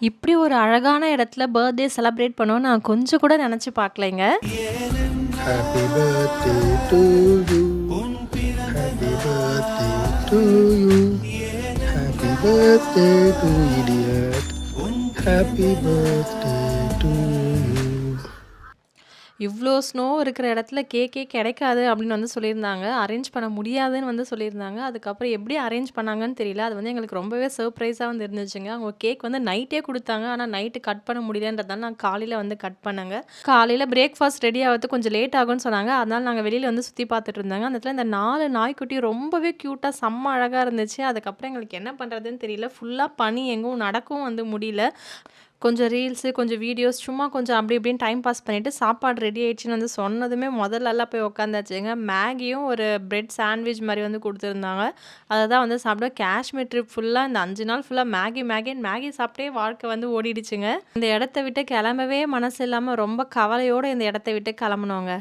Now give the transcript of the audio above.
இப்படி ஒரு அழகான இடத்துல பர்த்டே செலிப்ரேட் பண்ணோம்னு நான் கொஞ்சம் கூட நினச்சி பார்க்கலைங்க. Happy birthday to you. Happy birthday to you. Happy birthday to idiot. Happy birthday to you. இவ்வளோ ஸ்னோ இருக்கிற இடத்துல கேக்கே கிடைக்காது அப்படின்னு வந்து சொல்லியிருந்தாங்க. அரேஞ்ச் பண்ண முடியாதுன்னு வந்து சொல்லியிருந்தாங்க. அதுக்கப்புறம் எப்படி அரேஞ்ச் பண்ணாங்கன்னு தெரியல. அது வந்து எங்களுக்கு ரொம்பவே சர்ப்ரைஸா வந்து இருந்துச்சுங்க. அவங்க கேக் வந்து நைட்டே குடுத்தாங்க. ஆனா நைட்டு கட் பண்ண முடியலன்றதால நான் காலையில வந்து கட் பண்ணேங்க. காலையில பிரேக்ஃபாஸ்ட் ரெடி ஆவறதுக்கு கொஞ்சம் லேட் ஆகும்னு சொன்னாங்க. அதனால நாங்க வெளியில வந்து சுத்தி பார்த்துட்டு இருந்தாங்க. அந்த இடத்துல இந்த 4 நாய்க்குட்டி ரொம்பவே கியூட்டா செம்ம அழகா இருந்துச்சு. அதுக்கப்புறம் எங்களுக்கு என்ன பண்றதுன்னு தெரியல. ஃபுல்லா பனி எங்கும் நடக்கவும் வந்து முடியல. கொஞ்சம் ரீல்ஸு, கொஞ்சம் வீடியோஸ் சும்மா கொஞ்சம் அப்படி இப்படின்னு டைம் பாஸ் பண்ணிட்டு, சாப்பாடு ரெடி ஆயிடுச்சுன்னு வந்து சொன்னதுமே முதல்லலாம் போய் உட்காந்தாச்சுங்க. மேகியும் ஒரு பிரெட் சாண்ட்விச் மாரி வந்து குடுத்துருந்தாங்க. அத தான் வந்து சாப்பிட்டோம். காஷ்மீர் ட்ரிப் ஃபுல்லா இந்த 5 நாள் ஃபுல்லா மேகின்னு மேகி சாப்பிட்டே வாழ்க்கை வந்து ஓடிடுச்சுங்க. இந்த இடத்த விட்டு கிளம்பவே மனசு இல்லாம ரொம்ப கவலையோட இந்த இடத்த விட்டு கிளம்புனோங்க.